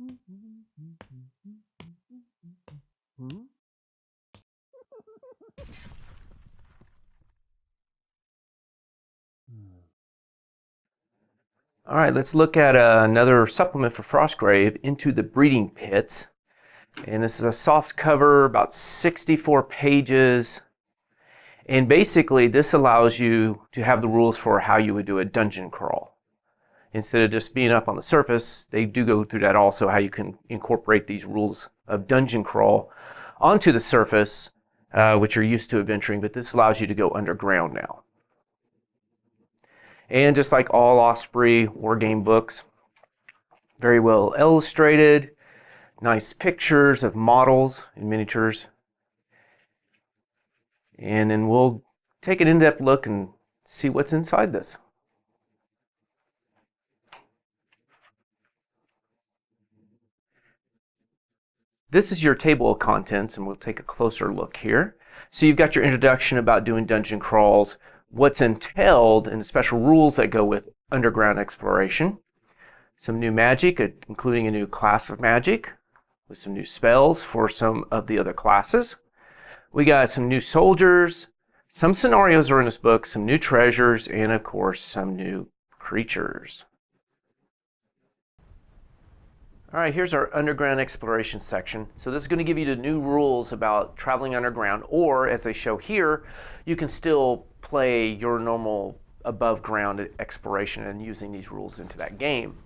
All right, let's look at another supplement for Frostgrave, Into the Breeding Pits. And this is a soft cover, about 64 pages. And basically, this allows you to have the rules for how you would do a dungeon crawl. Instead of just being up on the surface, they do go through that also, how you can incorporate these rules of dungeon crawl onto the surface, which you're used to adventuring, but this allows you to go underground now. And just like all Osprey wargame books, very well illustrated, nice pictures of models and miniatures. And then we'll take an in-depth look and see what's inside this. This is your table of contents, and we'll take a closer look here. So you've got your introduction about doing dungeon crawls, what's entailed, and the special rules that go with underground exploration. Some new magic, including a new class of magic, with some new spells for some of the other classes. We got some new soldiers, some scenarios are in this book, some new treasures, and of course some new creatures. All right, here's our underground exploration section. So this is going to give you the new rules about traveling underground, or as they show here, you can still play your normal above ground exploration and using these rules into that game.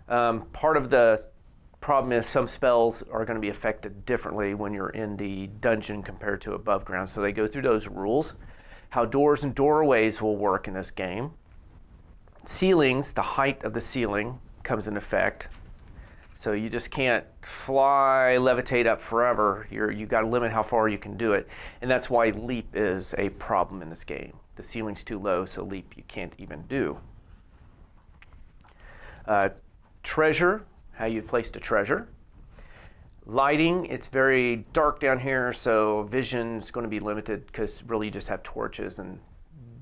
Part of the problem is some spells are going to be affected differently when you're in the dungeon compared to above ground. So they go through those rules, how doors and doorways will work in this game. Ceilings, the height of the ceiling comes in effect. So you just can't fly, levitate up forever. You've got to limit how far you can do it. And that's why leap is a problem in this game. The ceiling's too low, so leap you can't even do. Treasure, how you place the treasure. Lighting, it's very dark down here, so vision's going to be limited because really you just have torches and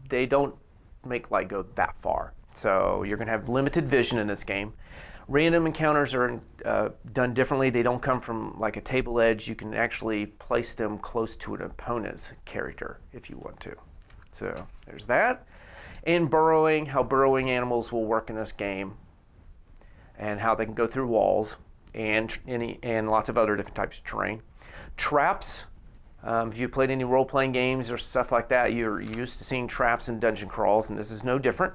they don't make light go that far. So you're going to have limited vision in this game. Random encounters are done differently. They don't come from like a table edge. You can actually place them close to an opponent's character if you want to. So there's that. And burrowing, how burrowing animals will work in this game and how they can go through walls and lots of other different types of terrain. Traps, if you played any role-playing games or stuff like that, you're used to seeing traps in dungeon crawls, and this is no different.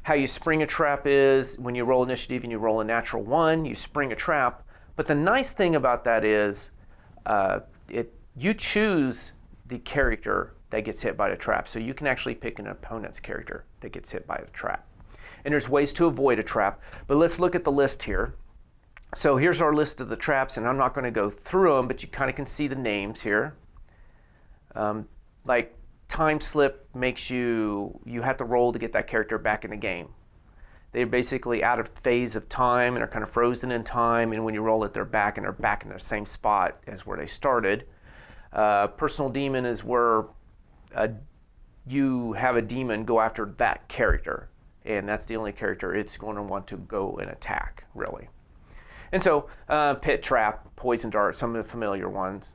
How you spring a trap is when you roll initiative and you roll a natural 1, you spring a trap. But the nice thing about that is you choose the character that gets hit by the trap. So you can actually pick an opponent's character that gets hit by the trap. And there's ways to avoid a trap. But let's look at the list here. So here's our list of the traps, and I'm not going to go through them, but you kind of can see the names here. Like time slip makes you have to roll to get that character back in the game. They're basically out of phase of time and are kind of frozen in time, and when you roll it, they're back in the same spot as where they started. Personal demon is where you have a demon go after that character, and that's the only character it's going to want to go and attack, really. And so pit, trap, poison dart, some of the familiar ones.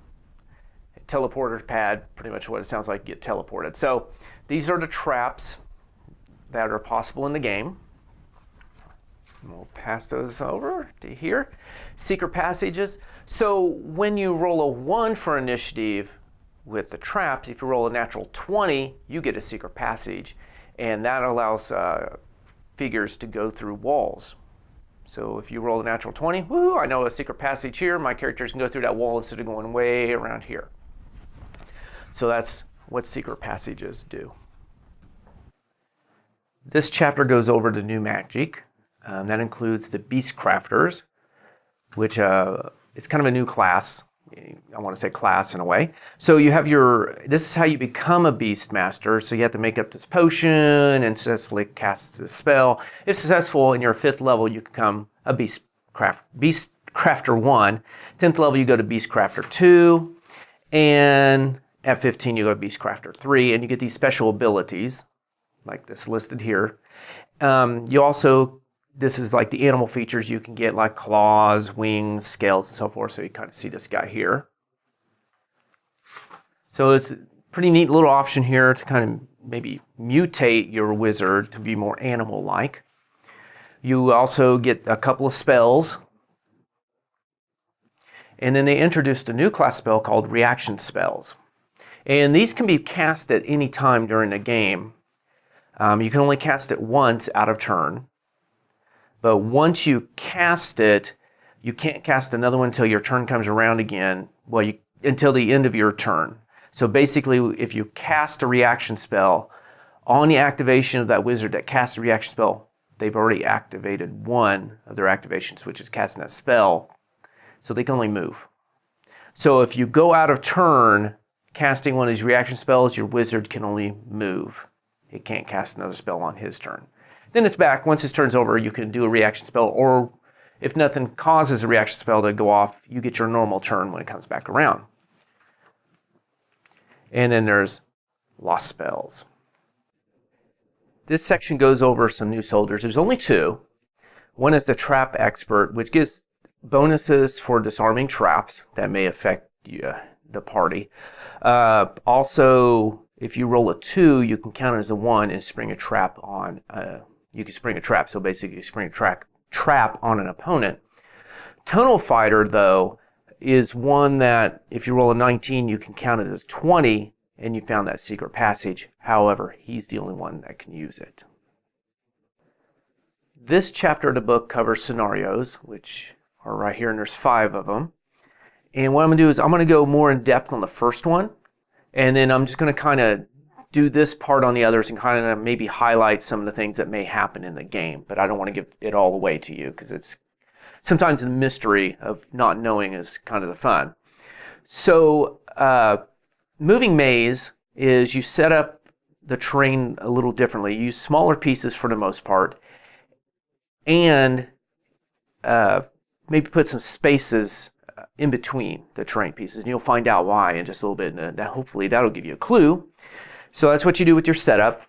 Teleporter pad, pretty much what it sounds like, get teleported. So these are the traps that are possible in the game. We'll pass those over to here. Secret passages. So when you roll a 1 for initiative with the traps, if you roll a natural 20, you get a secret passage, and that allows figures to go through walls. So if you roll a natural 20, woo, I know a secret passage here, my characters can go through that wall instead of going way around here. So that's what secret passages do. This chapter goes over the new magic. That includes the Beast Crafters, which is kind of a new class. I want to say class in a way. So you have this is how you become a Beast Master. So you have to make up this potion and successfully cast this spell. If successful and you're 5th level, you become a Beast Crafter 1. 10th level, you go to Beast Crafter 2. And at 15, you go to Beastcrafter 3, and you get these special abilities, like this listed here. You also this is like the animal features you can get, like claws, wings, scales, and so forth. So you kind of see this guy here. So it's a pretty neat little option here to kind of maybe mutate your wizard to be more animal-like. You also get a couple of spells. And then they introduced a new class spell called reaction spells. And these can be cast at any time during the game. You can only cast it once out of turn. But once you cast it, you can't cast another one until your turn comes around again. Well, until the end of your turn. So basically, if you cast a reaction spell, on the activation of that wizard that casts a reaction spell, they've already activated one of their activations, which is casting that spell. So they can only move. So if you go out of turn casting one of these reaction spells, your wizard can only move. It can't cast another spell on his turn. Then it's back. Once his turn's over, you can do a reaction spell, or if nothing causes a reaction spell to go off, you get your normal turn when it comes back around. And then there's lost spells. This section goes over some new soldiers. There's only two. One is the Trap Expert, which gives bonuses for disarming traps that may affect the party. Also, if you roll a 2, you can count it as a 1 and spring a trap on. You can spring a trap, so basically you spring a trap on an opponent. Tonal Fighter, though, is one that if you roll a 19, you can count it as 20, and you found that secret passage. However, he's the only one that can use it. This chapter of the book covers scenarios, which are right here, and there's 5 of them. And what I'm going to do is I'm going to go more in depth on the first one, and then I'm just going to kind of do this part on the others and kind of maybe highlight some of the things that may happen in the game. But I don't want to give it all away to you, because it's sometimes the mystery of not knowing is kind of the fun. So moving maze is you set up the terrain a little differently. You use smaller pieces for the most part, and maybe put some spaces in between the terrain pieces, and you'll find out why in just a little bit, and hopefully that'll give you a clue. So that's what you do with your setup.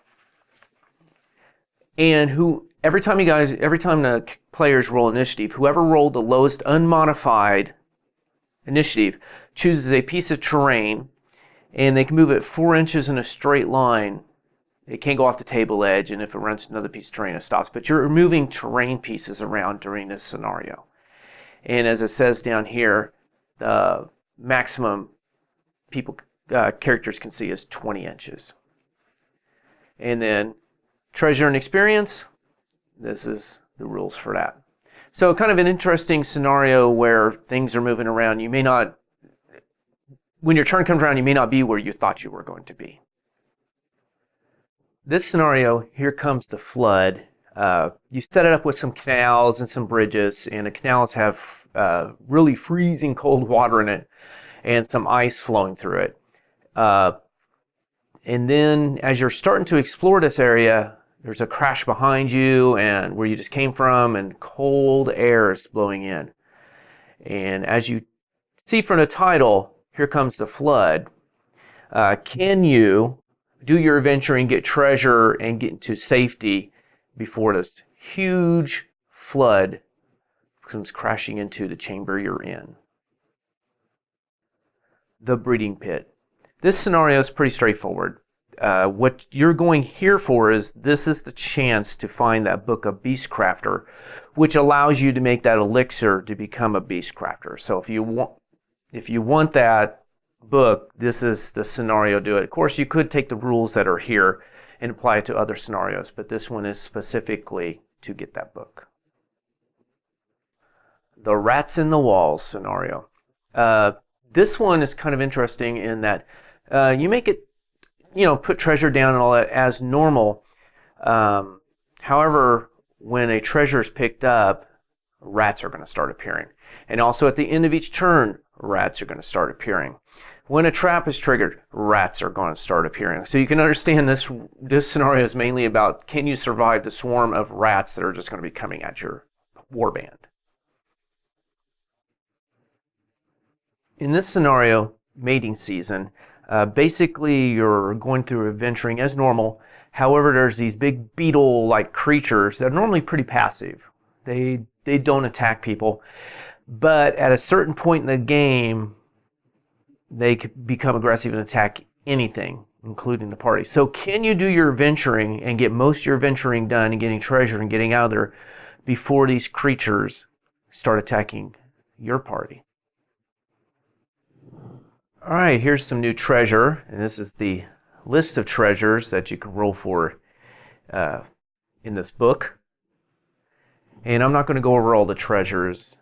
And every time the players roll initiative, whoever rolled the lowest unmodified initiative chooses a piece of terrain, and they can move it 4 inches in a straight line. It can't go off the table edge, and if it runs to another piece of terrain, it stops. But you're moving terrain pieces around during this scenario. And as it says down here, the maximum characters can see is 20 inches. And then treasure and experience, this is the rules for that. So kind of an interesting scenario where things are moving around. You may not, when your turn comes around, you may not be where you thought you were going to be. This scenario, here comes the flood. You set it up with some canals and some bridges, and the canals have really freezing cold water in it and some ice flowing through it. And then as you're starting to explore this area, there's a crash behind you and where you just came from, and cold air is blowing in. And as you see from the title, here comes the flood. Can you do your adventure and get treasure and get into safety before this huge flood comes crashing into the chamber you're in? The breeding pit. This scenario is pretty straightforward. What you're going here for is, this is the chance to find that book of Beastcrafter, which allows you to make that elixir to become a Beastcrafter. So if you want that book, this is the scenario to do it. Of course, you could take the rules that are here and apply it to other scenarios, but this one is specifically to get that book. The rats in the walls scenario. This one is kind of interesting in that you make it, put treasure down and all that as normal. However, when a treasure is picked up, rats are going to start appearing. And also at the end of each turn, rats are going to start appearing. When a trap is triggered, rats are going to start appearing. So you can understand this scenario is mainly about, can you survive the swarm of rats that are just going to be coming at your warband. In this scenario, mating season, basically you're going through adventuring as normal. However, there's these big beetle-like creatures that are normally pretty passive. They don't attack people. But at a certain point in the game, they could become aggressive and attack anything, including the party. So can you do your venturing and get most of your venturing done and getting treasure and getting out of there before these creatures start attacking your party? All right, here's some new treasure, and this is the list of treasures that you can roll for in this book. And I'm not going to go over all the treasures.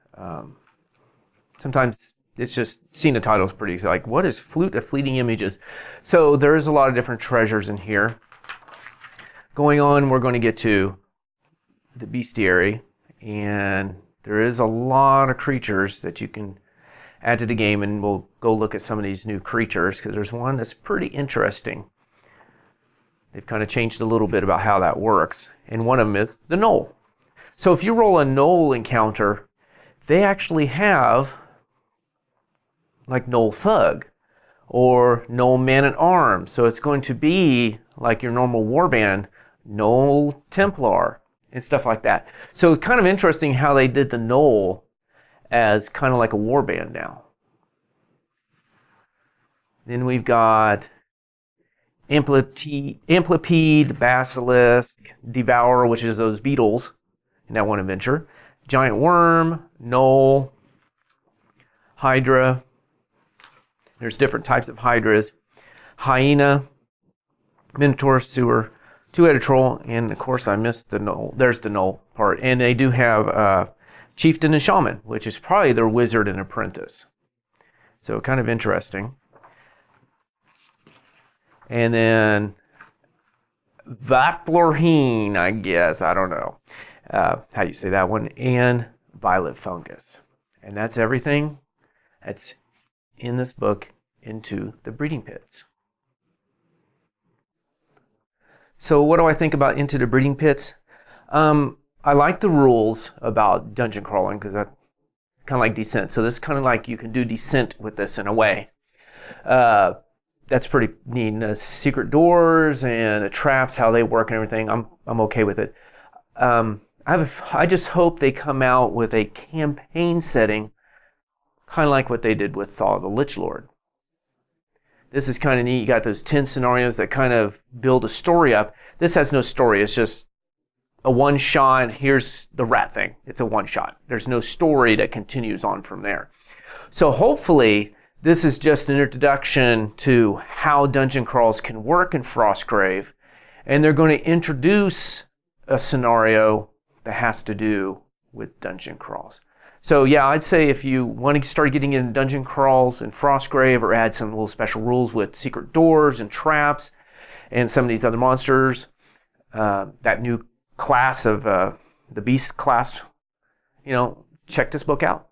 Sometimes it's just, seeing the title is pretty like, what is Flute of Fleeting Images? So there is a lot of different treasures in here. Going on, we're going to get to the bestiary, and there is a lot of creatures that you can add to the game, and we'll go look at some of these new creatures because there's one that's pretty interesting. They've kind of changed a little bit about how that works, and one of them is the Gnoll. So if you roll a Gnoll encounter, they actually have like Gnoll Thug or Gnoll Man-at-Arms. So it's going to be like your normal warband, Gnoll Templar and stuff like that. So it's kind of interesting how they did the Gnoll as kind of like a warband now. Then we've got Amplipede, Basilisk Devourer, which is those beetles in that one adventure. Giant Worm, Gnoll, Hydra. There's different types of Hydras. Hyena, Minotaur, Sewer, Two-Headed Troll, and of course I missed the Gnoll. There's the Gnoll part. And they do have Chieftain and Shaman, which is probably their wizard and apprentice. So kind of interesting. And then Vaplorheen, I guess. I don't know how you say that one. And Violet Fungus. And that's everything that's in this book, Into the Breeding Pits. So what do I think about Into the Breeding Pits? I like the rules about dungeon crawling because that's kind of like Descent. So this is kind of like you can do Descent with this in a way. That's pretty neat. And the secret doors and the traps, how they work and everything, I'm okay with it. I just hope they come out with a campaign setting, kind of like what they did with Thaw the Lich Lord. This is kind of neat. You got those 10 scenarios that kind of build a story up. This has no story. It's just a one-shot. Here's the rat thing. It's a one-shot. There's no story that continues on from there. So hopefully this is just an introduction to how dungeon crawls can work in Frostgrave, and they're going to introduce a scenario that has to do with dungeon crawls. So yeah, I'd say if you want to start getting into dungeon crawls in Frostgrave or add some little special rules with secret doors and traps and some of these other monsters, that new class of the beast class, check this book out.